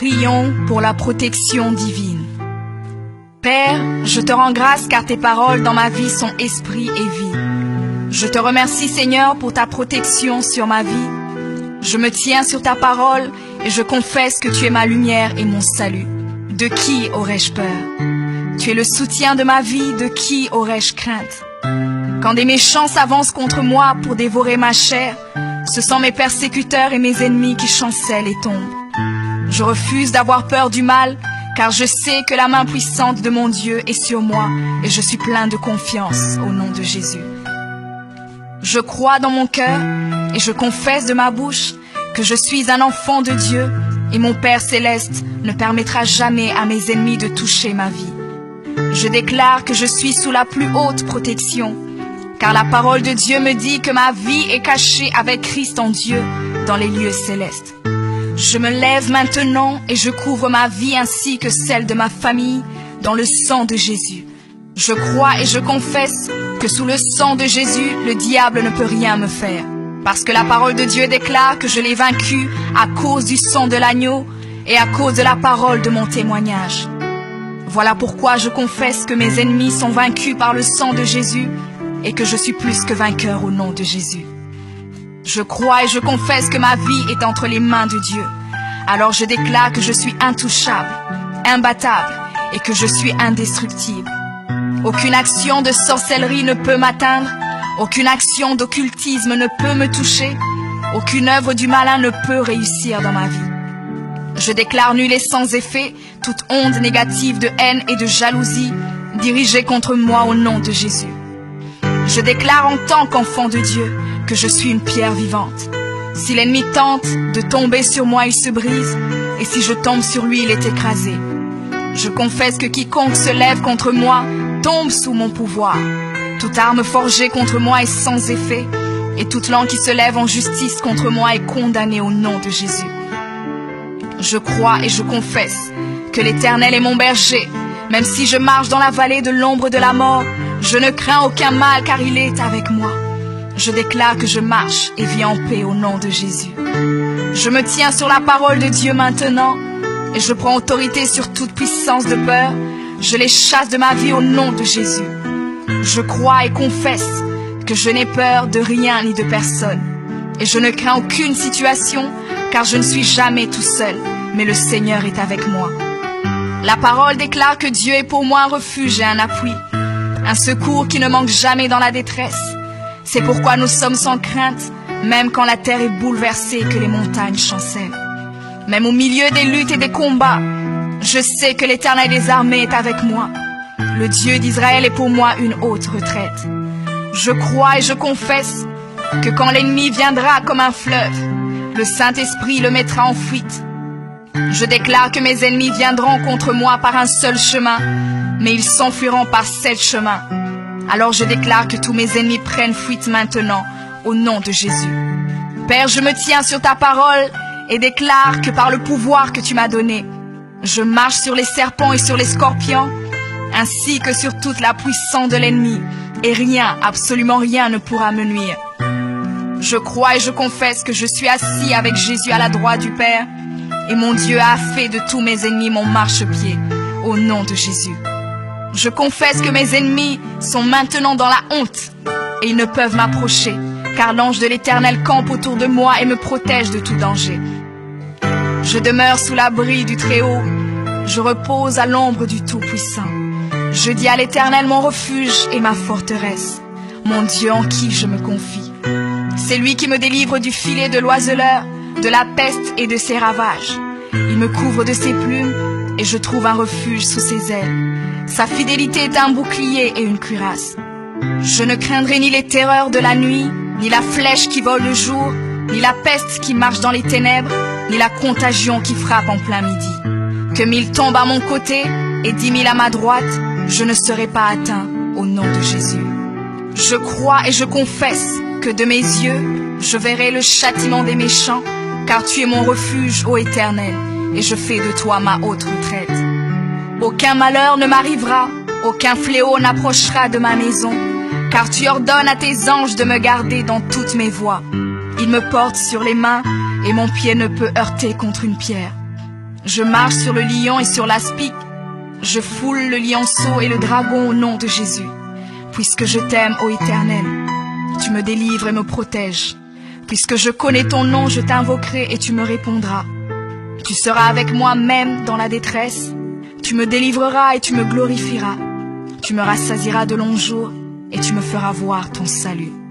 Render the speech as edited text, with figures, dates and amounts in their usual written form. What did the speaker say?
Prions pour la protection divine. Père, je te rends grâce car tes paroles dans ma vie sont esprit et vie. Je te remercie Seigneur pour ta protection sur ma vie. Je me tiens sur ta parole et je confesse que tu es ma lumière et mon salut. De qui aurais-je peur? Tu es le soutien de ma vie, de qui aurais-je crainte? Quand des méchants s'avancent contre moi pour dévorer ma chair, ce sont mes persécuteurs et mes ennemis qui chancellent et tombent. Je refuse d'avoir peur du mal, car je sais que la main puissante de mon Dieu est sur moi et je suis plein de confiance au nom de Jésus. Je crois dans mon cœur et je confesse de ma bouche que je suis un enfant de Dieu et mon Père céleste ne permettra jamais à mes ennemis de toucher ma vie. Je déclare que je suis sous la plus haute protection, car la parole de Dieu me dit que ma vie est cachée avec Christ en Dieu dans les lieux célestes. Je me lève maintenant et je couvre ma vie ainsi que celle de ma famille dans le sang de Jésus. Je crois et je confesse que sous le sang de Jésus, le diable ne peut rien me faire, parce que la parole de Dieu déclare que je l'ai vaincu à cause du sang de l'agneau et à cause de la parole de mon témoignage. Voilà pourquoi je confesse que mes ennemis sont vaincus par le sang de Jésus et que je suis plus que vainqueur au nom de Jésus. Je crois et je confesse que ma vie est entre les mains de Dieu. Alors je déclare que je suis intouchable, imbattable et que je suis indestructible. Aucune action de sorcellerie ne peut m'atteindre, aucune action d'occultisme ne peut me toucher, aucune œuvre du malin ne peut réussir dans ma vie. Je déclare nul et sans effet toute onde négative de haine et de jalousie dirigée contre moi au nom de Jésus. Je déclare en tant qu'enfant de Dieu que je suis une pierre vivante. Si l'ennemi tente de tomber sur moi, il se brise, et si je tombe sur lui, il est écrasé. Je confesse que quiconque se lève contre moi tombe sous mon pouvoir. Toute arme forgée contre moi est sans effet, et toute langue qui se lève en justice contre moi est condamnée au nom de Jésus. Je crois et je confesse que l'Éternel est mon berger. Même si je marche dans la vallée de l'ombre de la mort, je ne crains aucun mal car il est avec moi. Je déclare que je marche et vis en paix au nom de Jésus. Je me tiens sur la parole de Dieu maintenant et je prends autorité sur toute puissance de peur. Je les chasse de ma vie au nom de Jésus. Je crois et confesse que je n'ai peur de rien ni de personne. Et je ne crains aucune situation car je ne suis jamais tout seul, mais le Seigneur est avec moi. La parole déclare que Dieu est pour moi un refuge et un appui, un secours qui ne manque jamais dans la détresse. C'est pourquoi nous sommes sans crainte, même quand la terre est bouleversée et que les montagnes chancellent. Même au milieu des luttes et des combats, je sais que l'Éternel des armées est avec moi. Le Dieu d'Israël est pour moi une haute retraite. Je crois et je confesse que quand l'ennemi viendra comme un fleuve, le Saint-Esprit le mettra en fuite. Je déclare que mes ennemis viendront contre moi par un seul chemin, mais ils s'enfuiront par 7 chemins. Alors je déclare que tous mes ennemis prennent fuite maintenant, au nom de Jésus. Père, je me tiens sur ta parole et déclare que par le pouvoir que tu m'as donné, je marche sur les serpents et sur les scorpions, ainsi que sur toute la puissance de l'ennemi, et rien, absolument rien ne pourra me nuire. Je crois et je confesse que je suis assis avec Jésus à la droite du Père, et mon Dieu a fait de tous mes ennemis mon marchepied, au nom de Jésus. Je confesse que mes ennemis sont maintenant dans la honte, et ils ne peuvent m'approcher, car l'ange de l'Éternel campe autour de moi et me protège de tout danger. Je demeure sous l'abri du Très-Haut, je repose à l'ombre du Tout-Puissant. Je dis à l'Éternel mon refuge et ma forteresse, mon Dieu en qui je me confie. C'est lui qui me délivre du filet de l'oiseleur, de la peste et de ses ravages. Il me couvre de ses plumes et je trouve un refuge sous ses ailes. Sa fidélité est un bouclier et une cuirasse. Je ne craindrai ni les terreurs de la nuit, ni la flèche qui vole le jour, ni la peste qui marche dans les ténèbres, ni la contagion qui frappe en plein midi. Que 1000 tombent à mon côté et 10 000 à ma droite, je ne serai pas atteint au nom de Jésus. Je crois et je confesse que de mes yeux, je verrai le châtiment des méchants, car tu es mon refuge, ô Éternel, et je fais de toi ma haute retraite. Aucun malheur ne m'arrivera, aucun fléau n'approchera de ma maison, car tu ordonnes à tes anges de me garder dans toutes mes voies. Ils me portent sur les mains, et mon pied ne peut heurter contre une pierre. Je marche sur le lion et sur l'aspic. Je foule le lionceau et le dragon au nom de Jésus. Puisque je t'aime, ô Éternel, tu me délivres et me protèges. Puisque je connais ton nom, je t'invoquerai et tu me répondras. Tu seras avec moi même dans la détresse. Tu me délivreras et tu me glorifieras. Tu me rassasieras de longs jours et tu me feras voir ton salut.